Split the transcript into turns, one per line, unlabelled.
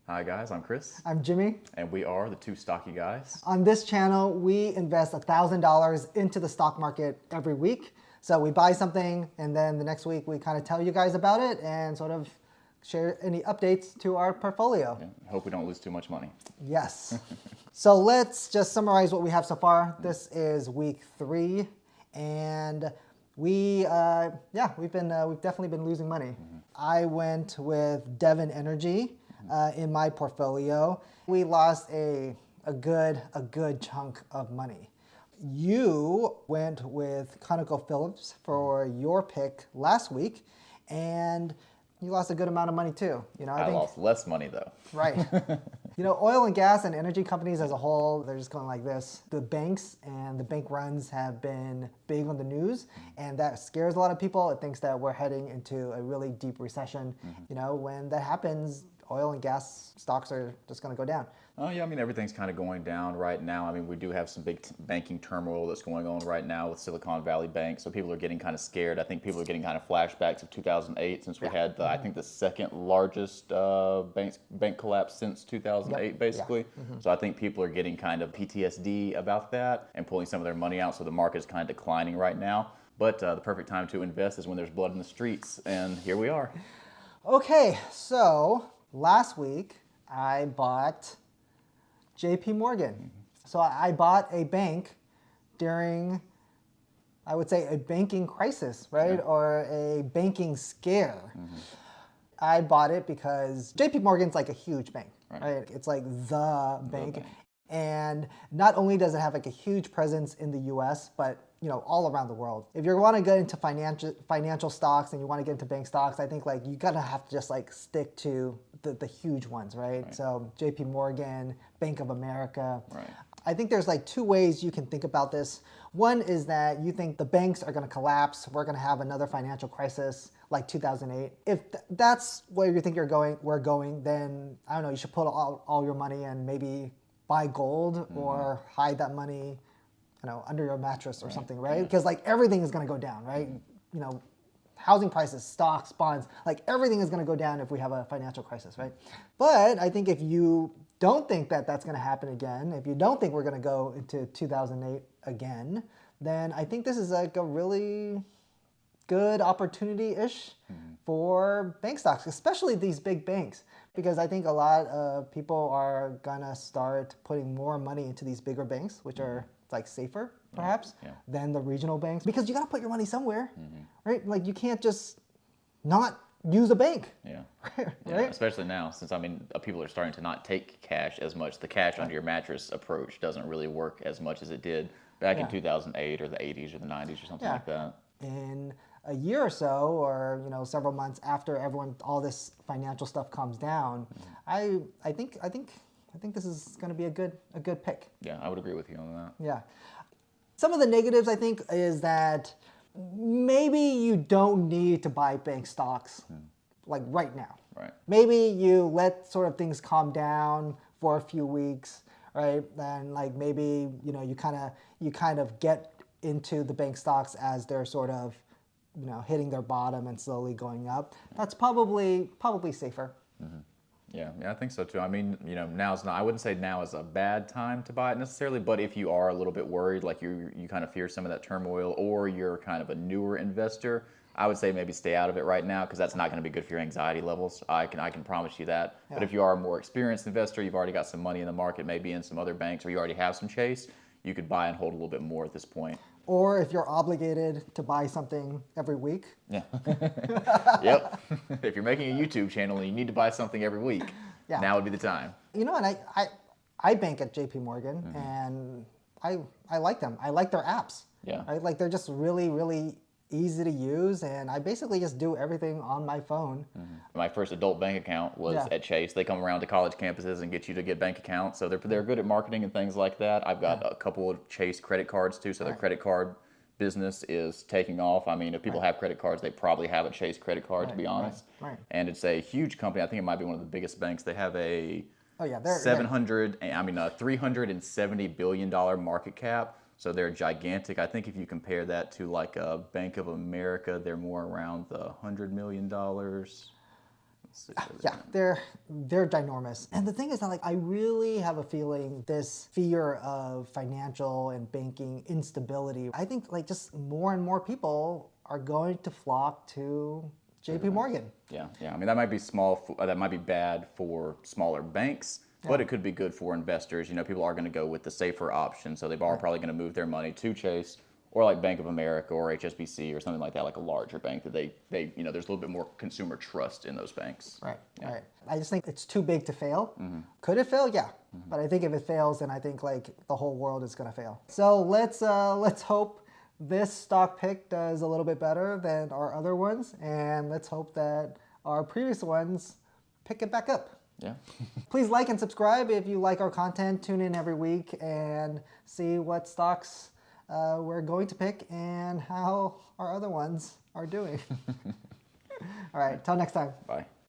Hi guys, I'm Chris.
I'm Jimmy.
And we are the Two Stocky Guys.
On this channel, we invest $1,000 into the stock market every week. So we buy something and then the next week we kind of tell you guys about it and sort of share any updates to our portfolio.
Yeah, hope we don't lose too much money.
Yes. So let's just summarize what we have so far. This is week 3 and we've definitely been losing money. I went with Devon Energy in my portfolio. We lost a good chunk of money. You went with ConocoPhillips for your pick last week, and you lost a good amount of money too.
I lost less money though.
Right. Oil and gas and energy companies as a whole, they're just going like this. The banks and the bank runs have been big on the news, and that scares a lot of people. It thinks that we're heading into a really deep recession. When that happens, oil and gas stocks are just going to go down.
Oh yeah, everything's kind of going down right now. We do have some big banking turmoil that's going on right now with Silicon Valley Bank, so people are getting kind of scared. I think people are getting kind of flashbacks of 2008 since we had, I think, the second largest bank collapse since 2008, basically. So I think people are getting kind of PTSD about that and pulling some of their money out, so the market is kind of declining right now. But the perfect time to invest is when there's blood in the streets, and here we are.
Okay, so last week I bought JP Morgan. So I bought a bank during, I would say, a banking crisis, right?
Yeah.
Or a banking scare. I bought it because JP Morgan's like a huge bank, right? It's like the bank. And not only does it have like a huge presence in the US, but all around the world. If you want to get into financial stocks and you want to get into bank stocks, I think like you gotta have to just like stick to the huge ones, right? So JP Morgan, Bank of America. I think there's like two ways you can think about this. One is that you think the banks are going to collapse. We're going to have another financial crisis like 2008. If that's where you think we're going, then I don't know, you should put all your money and maybe buy gold or hide that money under your mattress or something, right? Because like everything is going to go down, right? Housing prices, stocks, bonds, like everything is going to go down if we have a financial crisis, right? But I think if you don't think that that's going to happen again, if you don't think we're going to go into 2008 again, then I think this is like a really good opportunity-ish for bank stocks, especially these big banks, because I think a lot of people are going to start putting more money into these bigger banks, which are like safer perhaps than the regional banks, because you got to put your money somewhere, right? Like you can't just not use a bank. Right?
Especially now, since people are starting to not take cash as much. The cash under your mattress approach doesn't really work as much as it did back in 2008 or the 80s or the 90s or something like that.
In a year or so, or several months after all this financial stuff calms down, I think this is going to be a good pick.
Yeah, I would agree with you on that.
Yeah. Some of the negatives, I think, is that maybe you don't need to buy bank stocks like right now. Maybe you let sort of things calm down for a few weeks, right? And like maybe you kind of get into the bank stocks as they're sort of hitting their bottom and slowly going up. That's probably safer.
Yeah, I think so too. Now's not. I wouldn't say now is a bad time to buy it necessarily, but if you are a little bit worried, like you kind of fear some of that turmoil, or you're kind of a newer investor, I would say maybe stay out of it right now, because that's not going to be good for your anxiety levels. I can promise you that. But if you are a more experienced investor, you've already got some money in the market, maybe in some other banks, or you already have some Chase, you could buy and hold a little bit more at this point.
Or if you're obligated to buy something every week.
Yeah. Yep. If you're making a YouTube channel and you need to buy something every week, now would be the time.
And I bank at JP Morgan, and I like them. I like their apps. Right? Like they're just really, really easy to use, and I basically just do everything on my phone.
My first adult bank account was at Chase. They come around to college campuses and get you to get bank accounts, so they're good at marketing and things like that. I've got a couple of Chase credit cards too, so their credit card business is taking off. If people have credit cards, they probably have a Chase credit card, to be honest. And it's a huge company. I think it might be one of the biggest banks. They have a $370 billion market cap. So they're gigantic. I think if you compare that to like a Bank of America, they're more around the $100 million
Yeah, they're ginormous. And the thing is that like I really have a feeling this fear of financial and banking instability, I think like just more and more people are going to flock to JP Morgan.
Yeah, yeah. I mean, that might be that might be bad for smaller banks, but it could be good for investors. You know, people are going to go with the safer option, so they are probably going to move their money to Chase or like Bank of America or HSBC or something like that, like a larger bank that they you know, there's a little bit more consumer trust in those banks.
Right, right. I just think it's too big to fail. Could it fail? Yeah. But I think if it fails, then I think like the whole world is going to fail. So let's hope this stock pick does a little bit better than our other ones, and let's hope that our previous ones pick it back up.
Yeah.
Please like and subscribe if you like our content. Tune in every week and see what stocks we're going to pick and how our other ones are doing. All right, till next time.
Bye.